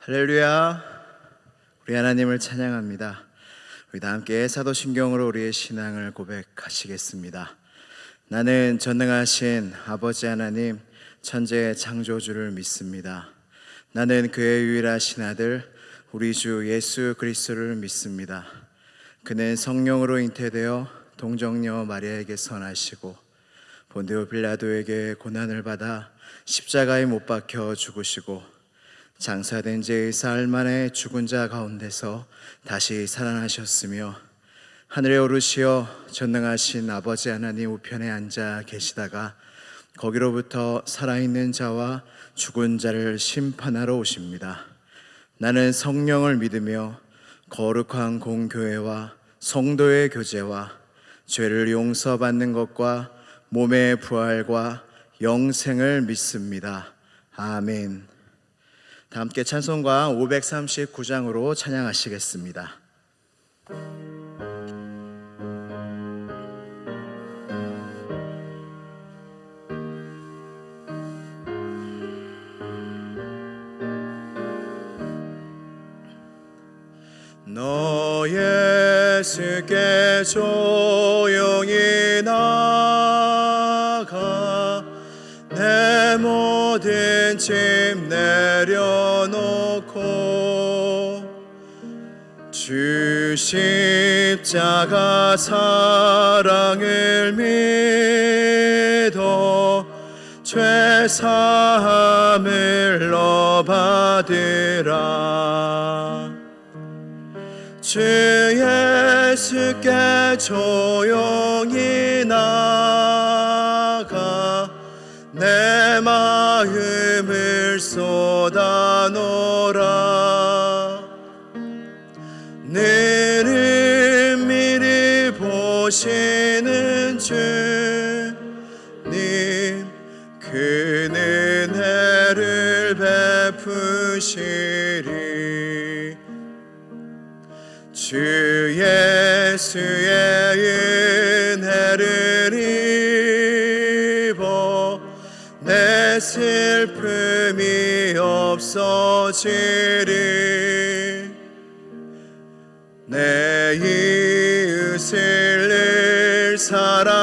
할렐루야. 우리 하나님을 찬양합니다. 우리 다 함께 사도신경으로 우리의 신앙을 고백하시겠습니다. 나는 전능하신 아버지 하나님 천지의 창조주를 믿습니다. 나는 그의 유일하신 아들 우리 주 예수 그리스도를 믿습니다. 그는 성령으로 잉태되어 동정녀 마리아에게서 나시고 본디오 빌라도에게 고난을 받아 십자가에 못 박혀 죽으시고 장사된 지 사흘 만에 죽은 자 가운데서 다시 살아나셨으며 하늘에 오르시어 전능하신 아버지 하나님 우편에 앉아 계시다가 거기로부터 살아있는 자와 죽은 자를 심판하러 오십니다. 나는 성령을 믿으며 거룩한 공교회와 성도의 교제와 죄를 용서받는 것과 몸의 부활과 영생을 믿습니다. 아멘. 다 함께 찬송가 539장으로 찬양하시겠습니다. 너 예수께 조용히 나가 내 모든 짐 내려놓고 주 십자가 사랑을 믿어 죄 사함을 너 받으라. 주 예수께 조용히 나가 내 마음을 쏟아놓으라. 늘은미를 보시는 주님 그 은혜를 베푸시리. 주 예수의 은혜를 입어 내 슬픔이 없어지리. 내 이웃을 늘 사랑하여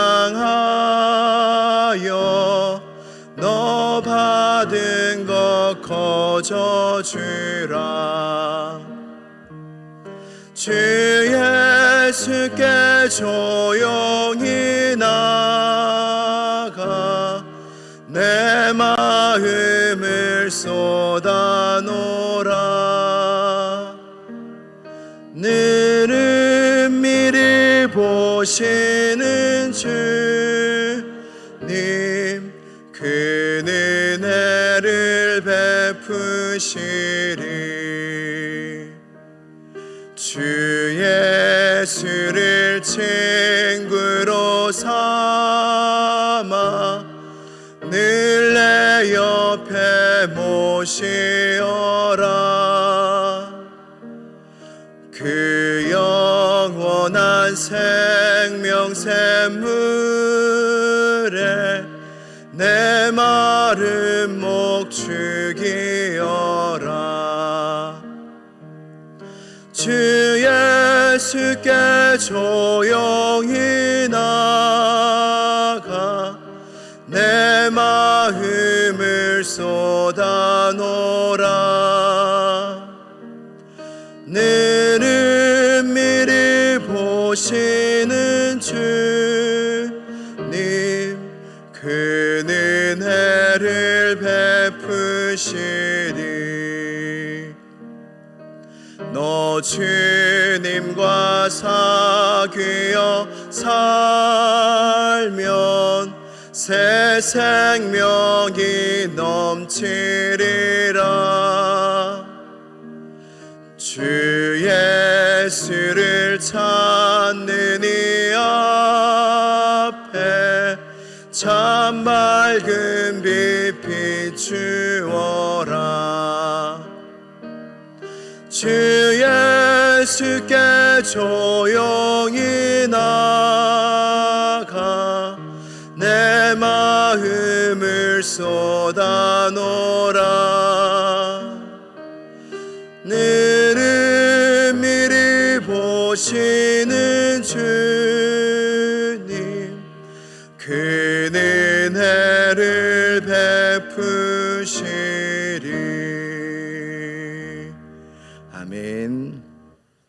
너 받은 것 거저 주라. 주 예수께 조용히 나가 내 마음을 쏟아놓으라. 늘은미를 보시는 주님 그 은혜를 베푸시리. 주 예수를 친구로 삼아 늘 내 옆에 모시어라. 그 영원한 생명 샘물에 내 마른 목 죽이어라. 주 예수께 조용히 나가 내 마음을 쏟아놓으라. 늘은미를 보시는 주님 그 은혜를 베푸시리. 너 주님과 사귀어 살면 새 생명이 넘치리라. 주 예수를 찾는 이 앞에 참 밝은 빛 비추어라. 주 예수께 조용히 나가 내 마음을 쏟아놓으라. 오시는 주님 그 은혜를 베푸시리. 아멘.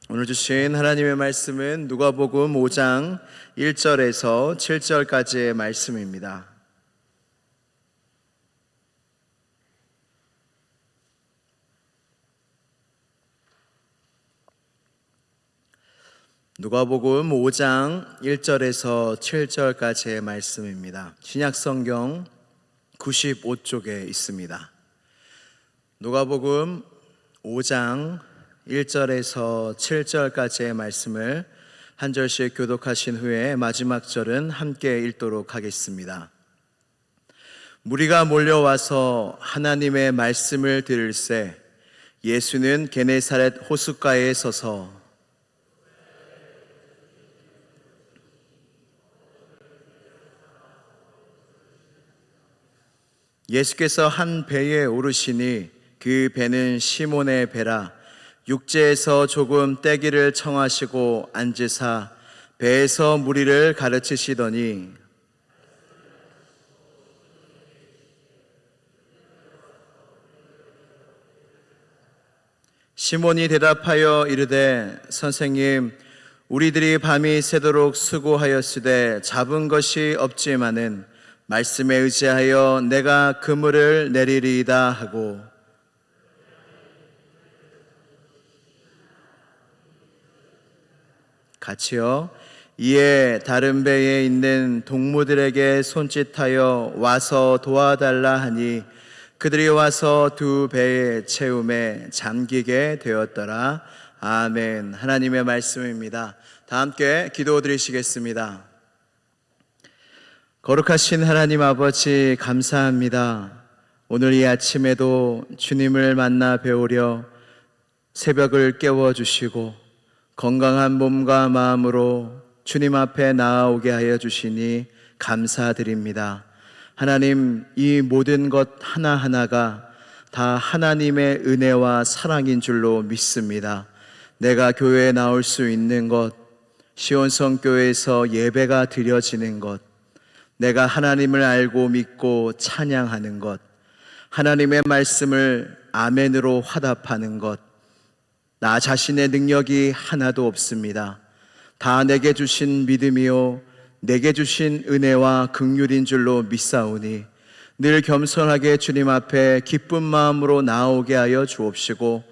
오늘 주신 하나님의 말씀은 누가복음 5장 1절에서 7절까지의 말씀입니다. 누가복음 5장 1절에서 7절까지의 말씀입니다. 신약성경 95쪽에 있습니다. 누가복음 5장 1절에서 7절까지의 말씀을 한 절씩 교독하신 후에 마지막 절은 함께 읽도록 하겠습니다. 무리가 몰려와서 하나님의 말씀을 들을새 예수는 게네사렛 호숫가에 서서 예수께서 한 배에 오르시니 그 배는 시몬의 배라. 육지에서 조금 떼기를 청하시고 앉으사 배에서 무리를 가르치시더니 시몬이 대답하여 이르되 선생님 우리들이 밤이 새도록 수고하였으되 잡은 것이 없지만은 말씀에 의지하여 내가 그물을 내리리이다 하고 같이요. 이에 다른 배에 있는 동무들에게 손짓하여 와서 도와달라 하니 그들이 와서 두 배의 채움에 잠기게 되었더라. 아멘. 하나님의 말씀입니다. 다 함께 기도드리시겠습니다. 거룩하신 하나님 아버지 감사합니다. 오늘 이 아침에도 주님을 만나 뵈오려 새벽을 깨워주시고 건강한 몸과 마음으로 주님 앞에 나아오게 하여 주시니 감사드립니다. 하나님, 이 모든 것 하나하나가 다 하나님의 은혜와 사랑인 줄로 믿습니다. 내가 교회에 나올 수 있는 것, 시온성교회에서 예배가 드려지는 것, 내가 하나님을 알고 믿고 찬양하는 것, 하나님의 말씀을 아멘으로 화답하는 것, 나 자신의 능력이 하나도 없습니다. 다 내게 주신 믿음이요 내게 주신 은혜와 긍휼인 줄로 믿사오니 늘 겸손하게 주님 앞에 기쁜 마음으로 나아오게 하여 주옵시고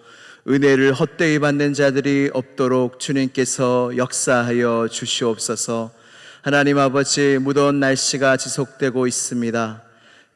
은혜를 헛되이 받는 자들이 없도록 주님께서 역사하여 주시옵소서. 하나님 아버지, 무더운 날씨가 지속되고 있습니다.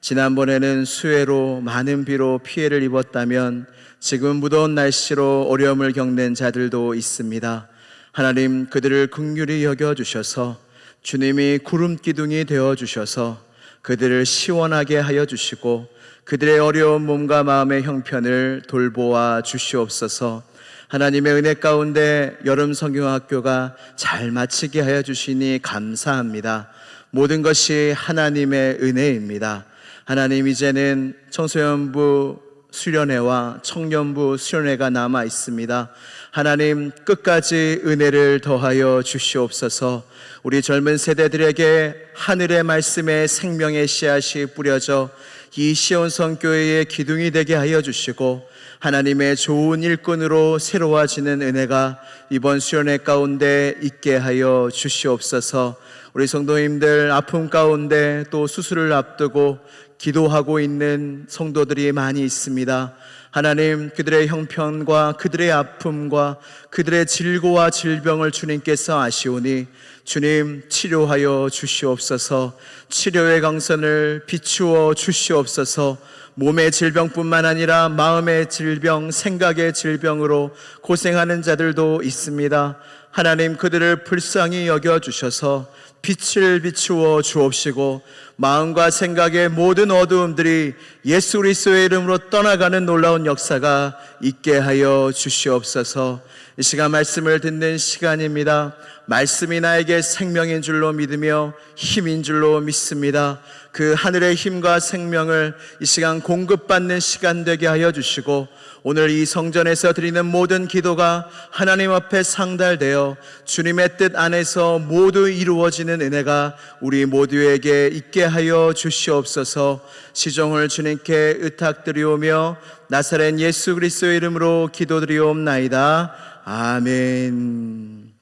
지난번에는 수해로 많은 비로 피해를 입었다면 지금 무더운 날씨로 어려움을 겪는 자들도 있습니다. 하나님, 그들을 긍휼히 여겨주셔서 주님이 구름 기둥이 되어주셔서 그들을 시원하게 하여 주시고 그들의 어려운 몸과 마음의 형편을 돌보아 주시옵소서. 하나님의 은혜 가운데 여름 성경학교가 잘 마치게 하여 주시니 감사합니다. 모든 것이 하나님의 은혜입니다. 하나님, 이제는 청소년부 수련회와 청년부 수련회가 남아 있습니다. 하나님, 끝까지 은혜를 더하여 주시옵소서. 우리 젊은 세대들에게 하늘의 말씀에 생명의 씨앗이 뿌려져 이 시온성교회의 기둥이 되게 하여 주시고 하나님의 좋은 일꾼으로 새로워지는 은혜가 이번 수련회 가운데 있게 하여 주시옵소서. 우리 성도님들 아픔 가운데 또 수술을 앞두고 기도하고 있는 성도들이 많이 있습니다. 하나님, 그들의 형편과 그들의 아픔과 그들의 질고와 질병을 주님께서 아시오니 주님 치료하여 주시옵소서. 치료의 강선을 비추어 주시옵소서. 몸의 질병뿐만 아니라 마음의 질병, 생각의 질병으로 고생하는 자들도 있습니다. 하나님, 그들을 불쌍히 여겨주셔서 빛을 비추어 주옵시고 마음과 생각의 모든 어두움들이 예수 그리스도의 이름으로 떠나가는 놀라운 역사가 있게 하여 주시옵소서. 이 시간 말씀을 듣는 시간입니다. 말씀이 나에게 생명인 줄로 믿으며 힘인 줄로 믿습니다. 그 하늘의 힘과 생명을 이 시간 공급받는 시간 되게 하여 주시고, 오늘 이 성전에서 드리는 모든 기도가 하나님 앞에 상달되어 주님의 뜻 안에서 모두 이루어지는 은혜가 우리 모두에게 있게 하여 주시옵소서. 시종을 주님께 의탁드리오며 나사렛 예수 그리스도의 이름으로 기도드리옵나이다. 아멘.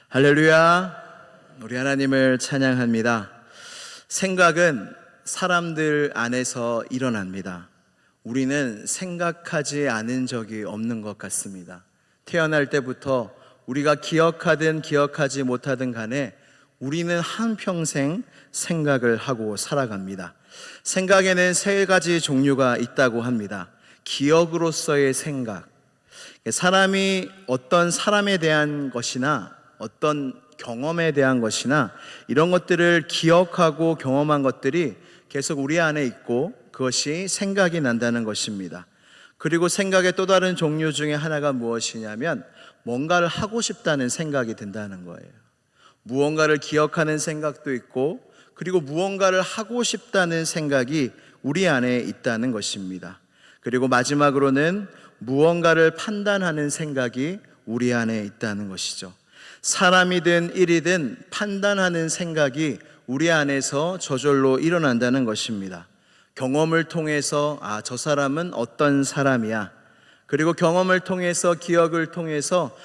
할렐루야. 우리 하나님을 찬양합니다. 생각은 사람들 안에서 일어납니다. 우리는 생각하지 않은 적이 없는 것 같습니다. 태어날 때부터 우리가 기억하든 기억하지 못하든 간에 우리는 한평생 생각을 하고 살아갑니다. 생각에는 세 가지 종류가 있다고 합니다. 기억으로서의 생각, 사람이 어떤 사람에 대한 것이나 어떤 경험에 대한 것이나 이런 것들을 기억하고 경험한 것들이 계속 우리 안에 있고 그것이 생각이 난다는 것입니다. 그리고 생각의 또 다른 종류 중에 하나가 무엇이냐면 뭔가를 하고 싶다는 생각이 든다는 거예요. 무언가를 기억하는 생각도 있고 그리고 무언가를 하고 싶다는 생각이 우리 안에 있다는 것입니다. 그리고 마지막으로는 무언가를 판단하는 생각이 우리 안에 있다는 것이죠. 사람이든 일이든 판단하는 생각이 우리 안에서 저절로 일어난다는 것입니다. 경험을 통해서 저 사람은 어떤 사람이야. 그리고 경험을 통해서 기억을 통해서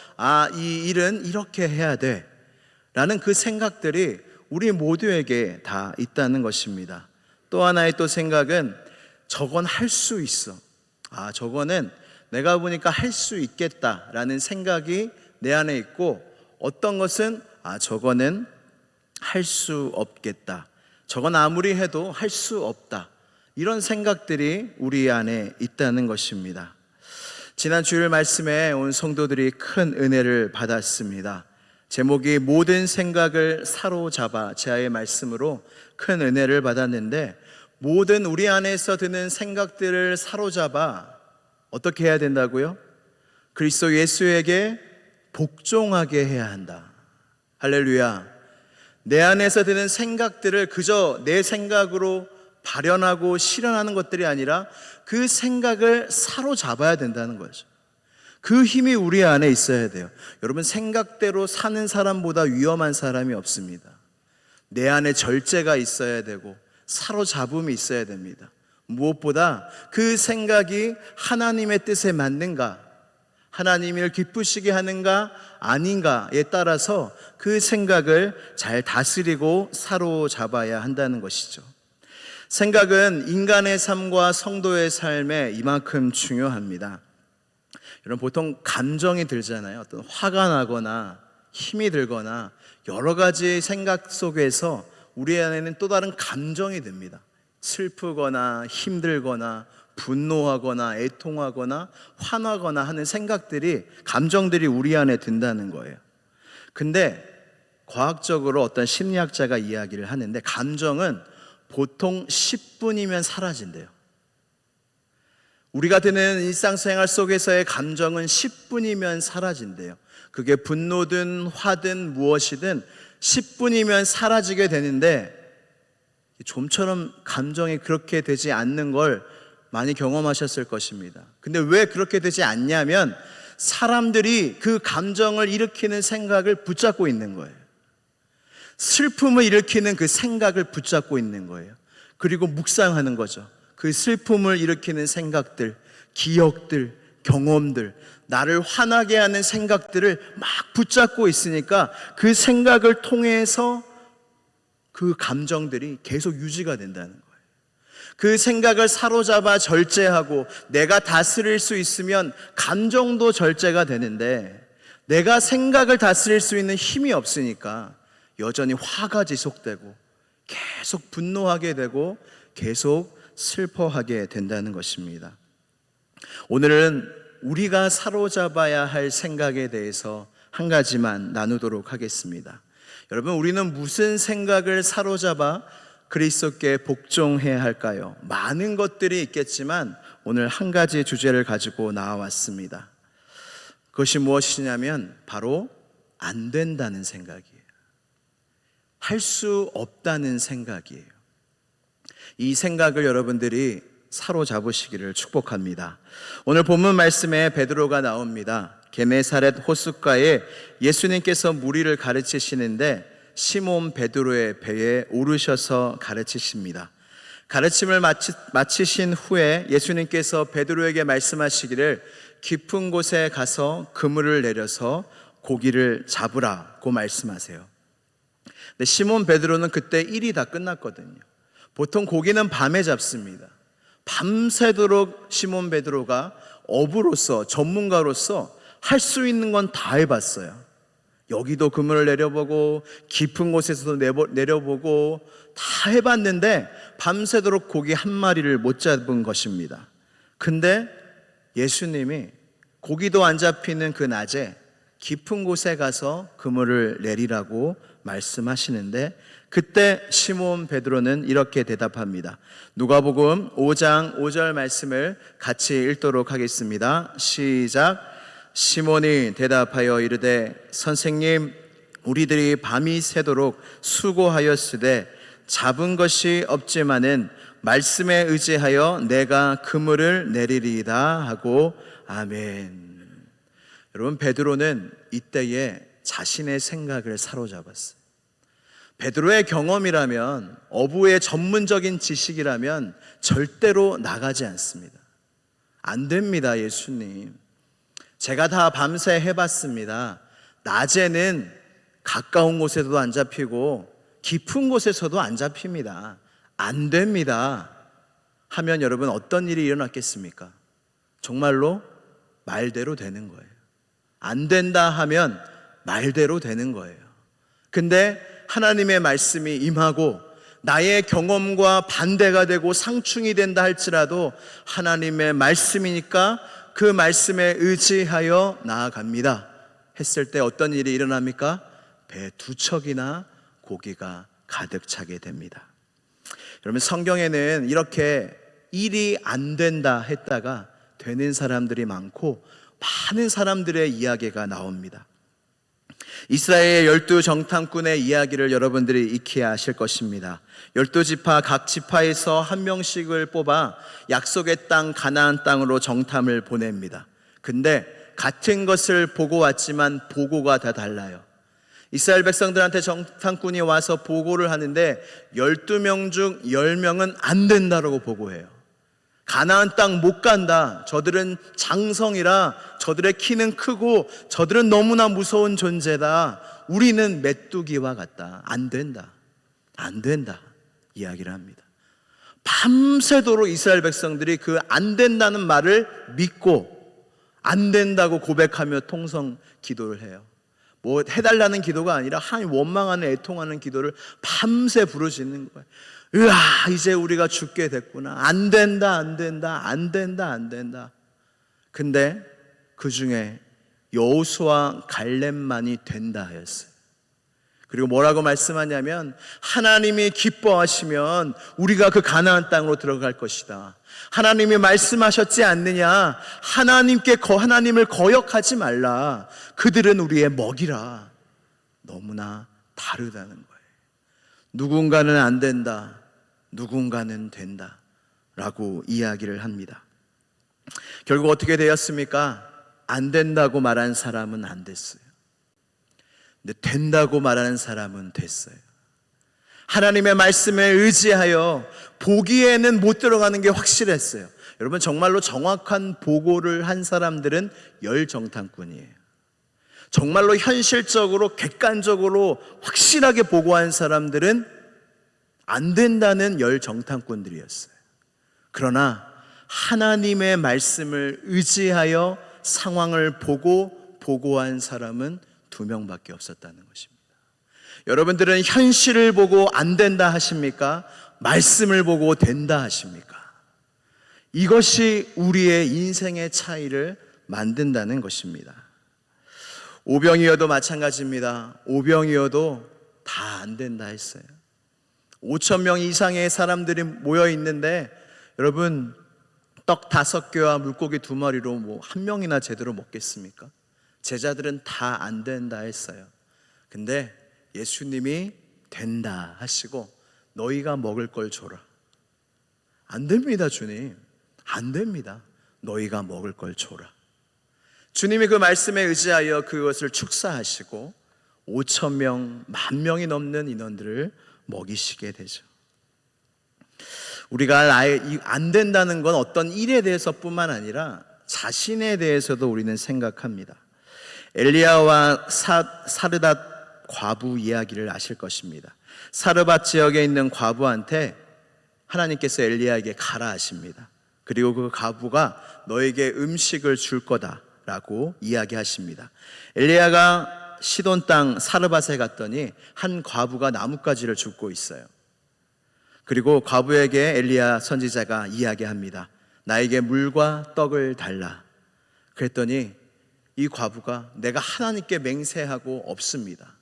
이 일은 이렇게 해야 돼 라는 그 생각들이 우리 모두에게 다 있다는 것입니다. 또 하나의 또 생각은 저건 할 수 있어. 저거는 내가 보니까 할 수 있겠다라는 생각이 내 안에 있고, 어떤 것은 저거는 할 수 없겠다. 저건 아무리 해도 할 수 없다. 이런 생각들이 우리 안에 있다는 것입니다. 지난 주일 말씀에 온 성도들이 큰 은혜를 받았습니다. 제목이 모든 생각을 사로잡아 제아의 말씀으로 큰 은혜를 받았는데, 모든 우리 안에서 드는 생각들을 사로잡아 어떻게 해야 된다고요? 그리스도 예수에게 복종하게 해야 한다. 할렐루야. 내 안에서 드는 생각들을 그저 내 생각으로 발현하고 실현하는 것들이 아니라 그 생각을 사로잡아야 된다는 거죠. 그 힘이 우리 안에 있어야 돼요. 여러분, 생각대로 사는 사람보다 위험한 사람이 없습니다. 내 안에 절제가 있어야 되고 사로잡음이 있어야 됩니다. 무엇보다 그 생각이 하나님의 뜻에 맞는가, 하나님을 기쁘시게 하는가 아닌가에 따라서 그 생각을 잘 다스리고 사로잡아야 한다는 것이죠. 생각은 인간의 삶과 성도의 삶에 이만큼 중요합니다. 여러분, 보통 감정이 들잖아요. 어떤 화가 나거나 힘이 들거나 여러 가지 생각 속에서 우리 안에는 또 다른 감정이 듭니다. 슬프거나 힘들거나 분노하거나 애통하거나 화나거나 하는 생각들이, 감정들이 우리 안에 든다는 거예요. 근데 과학적으로 어떤 심리학자가 이야기를 하는데, 감정은 보통 10분이면 사라진대요. 우리가 드는 일상생활 속에서의 감정은 10분이면 사라진대요. 그게 분노든 화든 무엇이든 10분이면 사라지게 되는데, 좀처럼 감정이 그렇게 되지 않는 걸 많이 경험하셨을 것입니다. 근데 왜 그렇게 되지 않냐면, 사람들이 그 감정을 일으키는 생각을 붙잡고 있는 거예요. 슬픔을 일으키는 그 생각을 붙잡고 있는 거예요. 그리고 묵상하는 거죠. 그 슬픔을 일으키는 생각들, 기억들, 경험들, 나를 화나게 하는 생각들을 막 붙잡고 있으니까 그 생각을 통해서 그 감정들이 계속 유지가 된다는 거예요. 그 생각을 사로잡아 절제하고 내가 다스릴 수 있으면 감정도 절제가 되는데, 내가 생각을 다스릴 수 있는 힘이 없으니까 여전히 화가 지속되고 계속 분노하게 되고 계속 슬퍼하게 된다는 것입니다. 오늘은 우리가 사로잡아야 할 생각에 대해서 한 가지만 나누도록 하겠습니다. 여러분, 우리는 무슨 생각을 사로잡아 그리스도께 복종해야 할까요? 많은 것들이 있겠지만 오늘 한 가지 주제를 가지고 나와왔습니다. 그것이 무엇이냐면 바로 안 된다는 생각이에요. 할 수 없다는 생각이에요. 이 생각을 여러분들이 사로잡으시기를 축복합니다. 오늘 본문 말씀에 베드로가 나옵니다. 게네사렛 호숫가에 예수님께서 무리를 가르치시는데 시몬 베드로의 배에 오르셔서 가르치십니다. 가르침을 마치신 후에 예수님께서 베드로에게 말씀하시기를 깊은 곳에 가서 그물을 내려서 고기를 잡으라고 말씀하세요. 근데 시몬 베드로는 그때 일이 다 끝났거든요. 보통 고기는 밤에 잡습니다. 밤새도록 시몬 베드로가 어부로서, 전문가로서 할 수 있는 건 다 해봤어요. 여기도 그물을 내려보고 깊은 곳에서도 내려보고 다 해봤는데 밤새도록 고기 한 마리를 못 잡은 것입니다. 근데 예수님이 고기도 안 잡히는 그 낮에 깊은 곳에 가서 그물을 내리라고 말씀하시는데 그때 시몬 베드로는 이렇게 대답합니다. 누가복음 5장 5절 말씀을 같이 읽도록 하겠습니다. 시작. 시몬이 대답하여 이르되 선생님, 우리들이 밤이 새도록 수고하였으되 잡은 것이 없지만은 말씀에 의지하여 내가 그물을 내리리이다 하고 아멘. 여러분, 베드로는 이때에 자신의 생각을 사로잡았어요. 베드로의 경험이라면, 어부의 전문적인 지식이라면 절대로 나가지 않습니다. 안 됩니다, 예수님. 제가 다 밤새 해봤습니다. 낮에는 가까운 곳에서도 안 잡히고 깊은 곳에서도 안 잡힙니다. 안 됩니다 하면 여러분 어떤 일이 일어났겠습니까? 정말로 말대로 되는 거예요. 안 된다 하면 말대로 되는 거예요. 근데 하나님의 말씀이 임하고 나의 경험과 반대가 되고 상충이 된다 할지라도 하나님의 말씀이니까 그 말씀에 의지하여 나아갑니다 했을 때 어떤 일이 일어납니까? 배 두 척이나 고기가 가득 차게 됩니다. 여러분, 성경에는 이렇게 일이 안 된다 했다가 되는 사람들이 많고 많은 사람들의 이야기가 나옵니다. 이스라엘의 12정탐꾼의 이야기를 여러분들이 익혀야 하실 것입니다. 12지파 각 지파에서 한 명씩을 뽑아 약속의 땅 가나안 땅으로 정탐을 보냅니다. 근데 같은 것을 보고 왔지만 보고가 다 달라요. 이스라엘 백성들한테 정탐꾼이 와서 보고를 하는데 12명 중 10명은 안 된다라고 보고해요. 가나안 땅 못 간다. 저들은 장성이라 저들의 키는 크고 저들은 너무나 무서운 존재다. 우리는 메뚜기와 같다. 안 된다. 안 된다. 이야기를 합니다. 밤새도록 이스라엘 백성들이 그 안 된다는 말을 믿고 안 된다고 고백하며 통성 기도를 해요. 뭐 해달라는 기도가 아니라 하나님 원망하는 애통하는 기도를 밤새 부르짖는 거예요. 으아, 이제 우리가 죽게 됐구나. 안 된다, 안 된다, 안 된다, 안 된다. 근데 그 중에 여호수아 갈렙만이 된다 하였어요. 그리고 뭐라고 말씀하냐면 하나님이 기뻐하시면 우리가 그 가나안 땅으로 들어갈 것이다. 하나님이 말씀하셨지 않느냐. 하나님을 거역하지 말라. 그들은 우리의 먹이라. 너무나 다르다는 거예요. 누군가는 안 된다, 누군가는 된다 라고 이야기를 합니다. 결국 어떻게 되었습니까? 안 된다고 말한 사람은 안 됐어요. 근데 된다고 말하는 사람은 됐어요. 하나님의 말씀에 의지하여 보기에는 못 들어가는 게 확실했어요. 여러분, 정말로 정확한 보고를 한 사람들은 열정탐꾼이에요. 정말로 현실적으로 객관적으로 확실하게 보고한 사람들은 안 된다는 열정탐꾼들이었어요. 그러나 하나님의 말씀을 의지하여 상황을 보고 보고한 사람은 2명밖에 없었다는 것입니다. 여러분들은 현실을 보고 안 된다 하십니까? 말씀을 보고 된다 하십니까? 이것이 우리의 인생의 차이를 만든다는 것입니다. 오병이어도 마찬가지입니다. 오병이어도 다 안 된다 했어요. 5,000명 이상의 사람들이 모여 있는데 여러분, 떡 5개와 물고기 2마리로 뭐 한 명이나 제대로 먹겠습니까? 제자들은 다 안 된다 했어요. 근데 예수님이 된다 하시고 너희가 먹을 걸 줘라. 안 됩니다, 주님. 안 됩니다. 너희가 먹을 걸 줘라. 주님이 그 말씀에 의지하여 그것을 축사하시고 5,000명, 10,000명이 넘는 인원들을 먹이시게 되죠. 우리가 안 된다는 건 어떤 일에 대해서뿐만 아니라 자신에 대해서도 우리는 생각합니다. 엘리야와 사르밧 과부 이야기를 아실 것입니다. 사르밧 지역에 있는 과부한테 하나님께서 엘리야에게 가라 하십니다. 그리고 그 과부가 너에게 음식을 줄 거다라고 이야기하십니다. 엘리야가 시돈 땅 사르밧에 갔더니 한 과부가 나뭇가지를 줍고 있어요. 그리고 과부에게 엘리야 선지자가 이야기합니다. 나에게 물과 떡을 달라. 그랬더니 이 과부가 내가 하나님께 맹세하고 없습니다.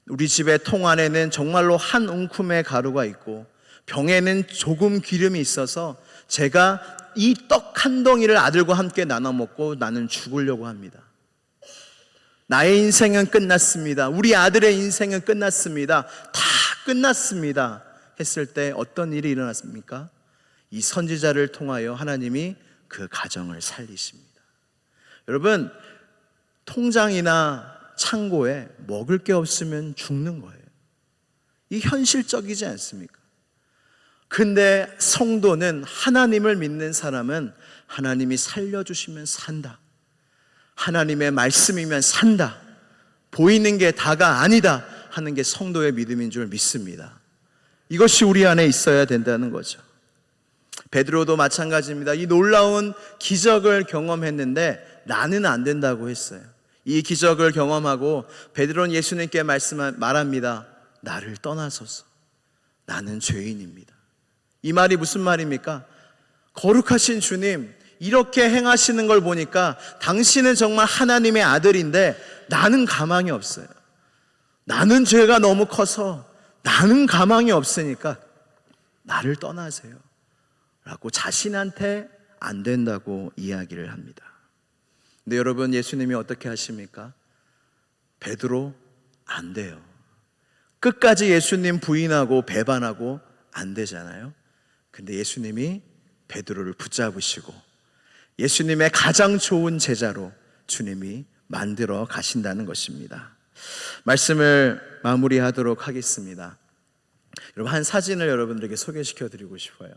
우리 집의 통 안에는 정말로 한 움큼의 가루가 있고 병에는 조금 기름이 있어서 제가 이 떡 한 덩이를 아들과 함께 나눠 먹고 나는 죽으려고 합니다. 나의 인생은 끝났습니다. 우리 아들의 인생은 끝났습니다. 다 끝났습니다. 했을 때 어떤 일이 일어났습니까? 이 선지자를 통하여 하나님이 그 가정을 살리십니다. 여러분, 통장이나 창고에 먹을 게 없으면 죽는 거예요. 이 현실적이지 않습니까? 근데 성도는, 하나님을 믿는 사람은 하나님이 살려주시면 산다. 하나님의 말씀이면 산다. 보이는 게 다가 아니다 하는 게 성도의 믿음인 줄 믿습니다. 이것이 우리 안에 있어야 된다는 거죠. 베드로도 마찬가지입니다. 이 놀라운 기적을 경험했는데 나는 안 된다고 했어요. 이 기적을 경험하고 베드로는 예수님께 말합니다. 나를 떠나소서. 나는 죄인입니다. 이 말이 무슨 말입니까? 거룩하신 주님, 이렇게 행하시는 걸 보니까 당신은 정말 하나님의 아들인데 나는 가망이 없어요. 나는 죄가 너무 커서 나는 가망이 없으니까 나를 떠나세요 라고 자신한테 안 된다고 이야기를 합니다. 근데 여러분, 예수님이 어떻게 하십니까? 베드로 안 돼요. 끝까지 예수님 부인하고 배반하고 안 되잖아요. 근데 예수님이 베드로를 붙잡으시고 예수님의 가장 좋은 제자로 주님이 만들어 가신다는 것입니다. 말씀을 마무리하도록 하겠습니다. 여러분, 한 사진을 여러분들에게 소개시켜 드리고 싶어요.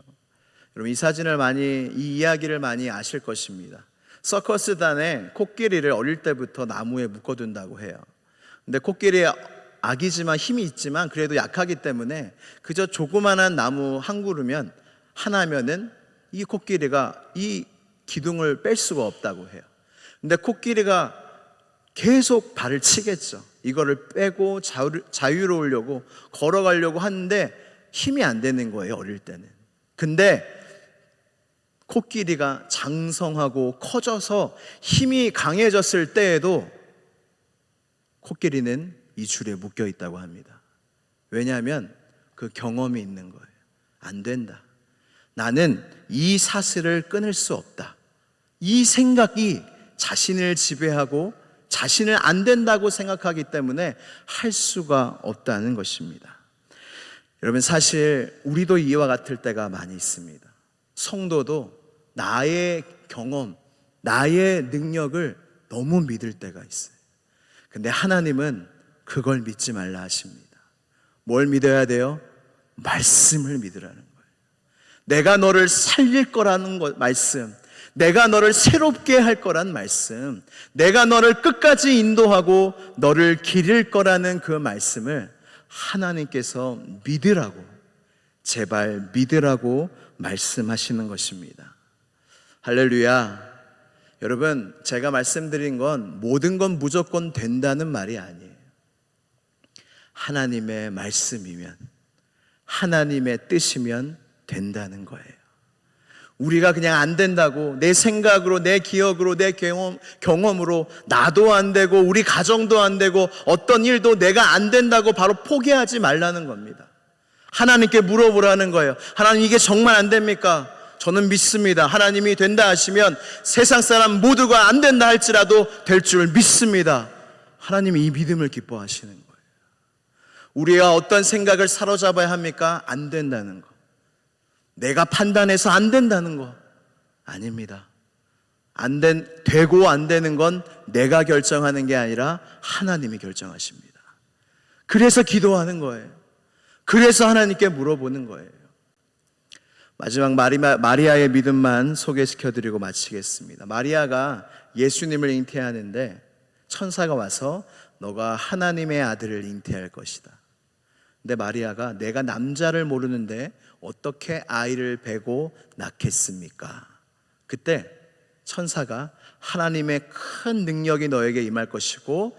여러분, 이 이야기를 많이 아실 것입니다. 서커스단에 코끼리를 어릴 때부터 나무에 묶어둔다고 해요. 근데 코끼리 아기지만 힘이 있지만 그래도 약하기 때문에 그저 조그만한 나무 한 그루면 하나면은 이 코끼리가 이 기둥을 뺄 수가 없다고 해요. 근데 코끼리가 계속 발을 치겠죠. 이거를 빼고 자유로우려고 걸어가려고 하는데 힘이 안 되는 거예요, 어릴 때는. 근데 코끼리가 장성하고 커져서 힘이 강해졌을 때에도 코끼리는 이 줄에 묶여 있다고 합니다. 왜냐하면 그 경험이 있는 거예요. 안 된다. 나는 이 사슬을 끊을 수 없다. 이 생각이 자신을 지배하고 자신을 안 된다고 생각하기 때문에 할 수가 없다는 것입니다. 여러분, 사실 우리도 이와 같을 때가 많이 있습니다. 성도도 나의 경험, 나의 능력을 너무 믿을 때가 있어요. 근데 하나님은 그걸 믿지 말라 하십니다. 뭘 믿어야 돼요? 말씀을 믿으라는 거예요. 내가 너를 살릴 거라는 말씀, 내가 너를 새롭게 할 거란 말씀, 내가 너를 끝까지 인도하고 너를 기릴 거라는 그 말씀을 하나님께서 믿으라고, 제발 믿으라고 말씀하시는 것입니다. 할렐루야. 여러분, 제가 말씀드린 건 모든 건 무조건 된다는 말이 아니에요. 하나님의 말씀이면, 하나님의 뜻이면 된다는 거예요. 우리가 그냥 안 된다고 내 생각으로, 내 기억으로, 내 경험으로 나도 안 되고 우리 가정도 안 되고 어떤 일도 내가 안 된다고 바로 포기하지 말라는 겁니다. 하나님께 물어보라는 거예요. 하나님, 이게 정말 안 됩니까? 저는 믿습니다. 하나님이 된다 하시면 세상 사람 모두가 안 된다 할지라도 될 줄 믿습니다. 하나님이 이 믿음을 기뻐하시는 거예요. 우리가 어떤 생각을 사로잡아야 합니까? 안 된다는 거. 내가 판단해서 안 된다는 거 아닙니다. 되고 안 되는 건 내가 결정하는 게 아니라 하나님이 결정하십니다. 그래서 기도하는 거예요. 그래서 하나님께 물어보는 거예요. 마지막 마리아의 믿음만 소개시켜드리고 마치겠습니다. 마리아가 예수님을 잉태하는데 천사가 와서 너가 하나님의 아들을 잉태할 것이다. 근데 마리아가 내가 남자를 모르는데 어떻게 아이를 베고 낳겠습니까? 그때 천사가 하나님의 큰 능력이 너에게 임할 것이고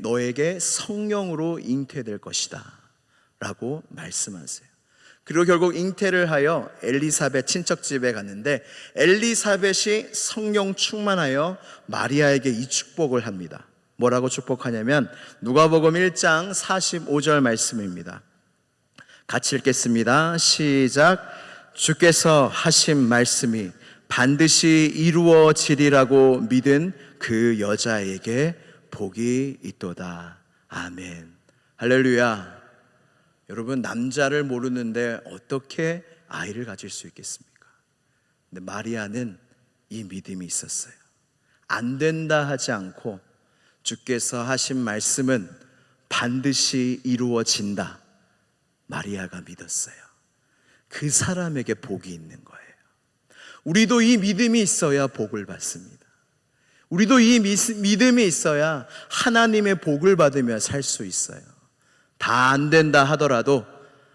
너에게 성령으로 잉태될 것이다 라고 말씀하세요. 그리고 결국 잉태를 하여 엘리사벳 친척집에 갔는데 엘리사벳이 성령 충만하여 마리아에게 이 축복을 합니다. 뭐라고 축복하냐면 누가복음 1장 45절 말씀입니다. 같이 읽겠습니다. 시작. 주께서 하신 말씀이 반드시 이루어지리라고 믿은 그 여자에게 복이 있도다. 아멘. 할렐루야. 여러분, 남자를 모르는데 어떻게 아이를 가질 수 있겠습니까? 근데 마리아는 이 믿음이 있었어요. 안 된다 하지 않고 주께서 하신 말씀은 반드시 이루어진다. 마리아가 믿었어요. 그 사람에게 복이 있는 거예요. 우리도 이 믿음이 있어야 복을 받습니다. 우리도 이 믿음이 있어야 하나님의 복을 받으며 살 수 있어요. 다 안 된다 하더라도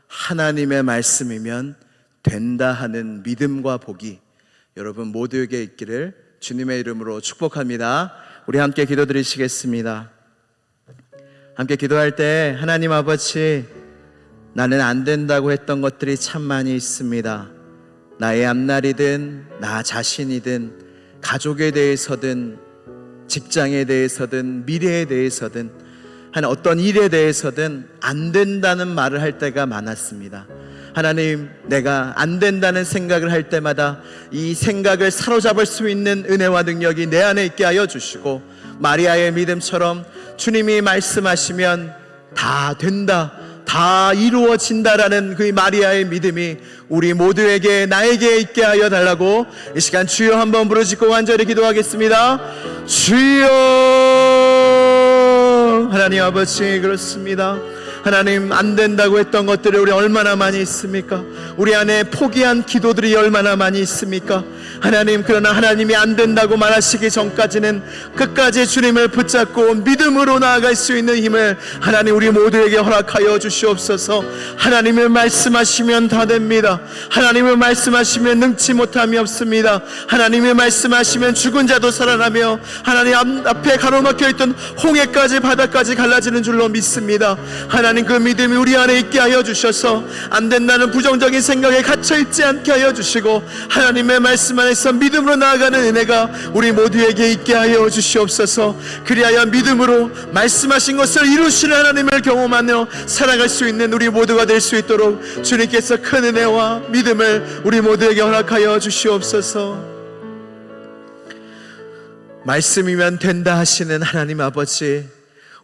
하나님의 말씀이면 된다 하는 믿음과 복이 여러분 모두에게 있기를 주님의 이름으로 축복합니다. 우리 함께 기도드리시겠습니다. 함께 기도할 때 하나님 아버지, 나는 안 된다고 했던 것들이 참 많이 있습니다. 나의 앞날이든 나 자신이든 가족에 대해서든 직장에 대해서든 미래에 대해서든 한 어떤 일에 대해서든 안 된다는 말을 할 때가 많았습니다. 하나님, 내가 안 된다는 생각을 할 때마다 이 생각을 사로잡을 수 있는 은혜와 능력이 내 안에 있게 하여 주시고 마리아의 믿음처럼 주님이 말씀하시면 다 된다, 다 이루어진다라는 그 마리아의 믿음이 우리 모두에게 나에게 있게 하여 달라고 이 시간 주여 한번 부르짖고 간절히 기도하겠습니다. 주여. 하나님 아버지, 그렇습니다. 하나님, 안 된다고 했던 것들이 우리 얼마나 많이 있습니까? 우리 안에 포기한 기도들이 얼마나 많이 있습니까? 하나님, 그러나 하나님이 안 된다고 말하시기 전까지는 끝까지 주님을 붙잡고 믿음으로 나아갈 수 있는 힘을 하나님 우리 모두에게 허락하여 주시옵소서. 하나님을 말씀하시면 다 됩니다. 하나님을 말씀하시면 능치 못함이 없습니다. 하나님을 말씀하시면 죽은 자도 살아나며 하나님 앞에 가로막혀 있던 홍해까지 바다까지 갈라지는 줄로 믿습니다. 하나님, 그 믿음이 우리 안에 있게 하여 주셔서 안 된다는 부정적인 생각에 갇혀있지 않게 하여 주시고 하나님의 말씀 안에서 믿음으로 나아가는 은혜가 우리 모두에게 있게 하여 주시옵소서. 그리하여 믿음으로 말씀하신 것을 이루시는 하나님을 경험하며 살아갈 수 있는 우리 모두가 될 수 있도록 주님께서 큰 은혜와 믿음을 우리 모두에게 허락하여 주시옵소서. 말씀이면 된다 하시는 하나님 아버지,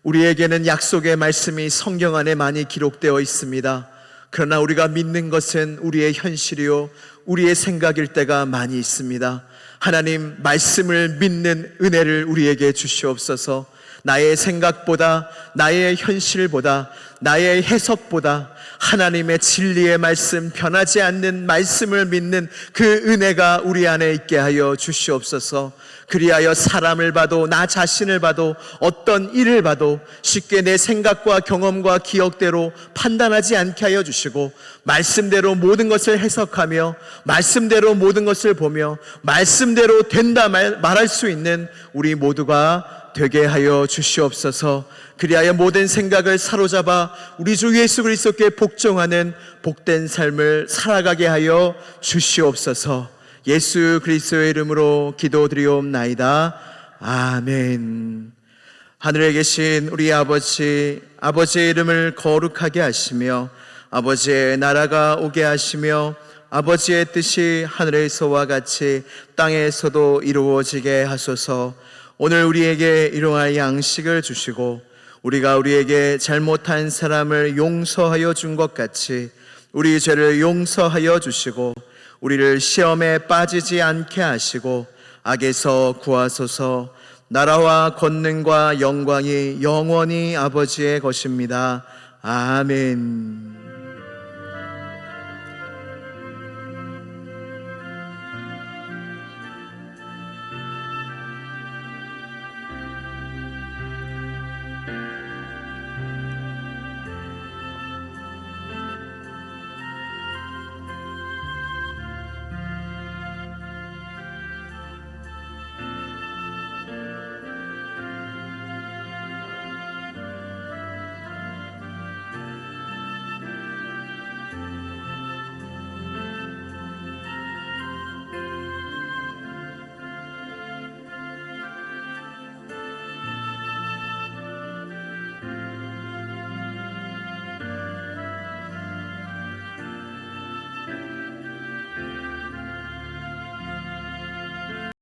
우리에게는 약속의 말씀이 성경 안에 많이 기록되어 있습니다. 그러나 우리가 믿는 것은 우리의 현실이요 우리의 생각일 때가 많이 있습니다. 하나님, 말씀을 믿는 은혜를 우리에게 주시옵소서. 나의 생각보다, 나의 현실보다, 나의 해석보다 하나님의 진리의 말씀, 변하지 않는 말씀을 믿는 그 은혜가 우리 안에 있게 하여 주시옵소서. 그리하여 사람을 봐도, 나 자신을 봐도, 어떤 일을 봐도 쉽게 내 생각과 경험과 기억대로 판단하지 않게 하여 주시고 말씀대로 모든 것을 해석하며 말씀대로 모든 것을 보며 말씀대로 된다 말할 수 있는 우리 모두가 되게 하여 주시옵소서. 그리하여 모든 생각을 사로잡아 우리 주 예수 그리스도께 복종하는 복된 삶을 살아가게 하여 주시옵소서. 예수 그리스도의 이름으로 기도드리옵나이다. 아멘. 하늘에 계신 우리 아버지, 아버지의 이름을 거룩하게 하시며 아버지의 나라가 오게 하시며 아버지의 뜻이 하늘에서와 같이 땅에서도 이루어지게 하소서. 오늘 우리에게 일용할 양식을 주시고 우리가 우리에게 잘못한 사람을 용서하여 준 것 같이 우리 죄를 용서하여 주시고 우리를 시험에 빠지지 않게 하시고 악에서 구하소서. 나라와 권능과 영광이 영원히 아버지의 것입니다. 아멘.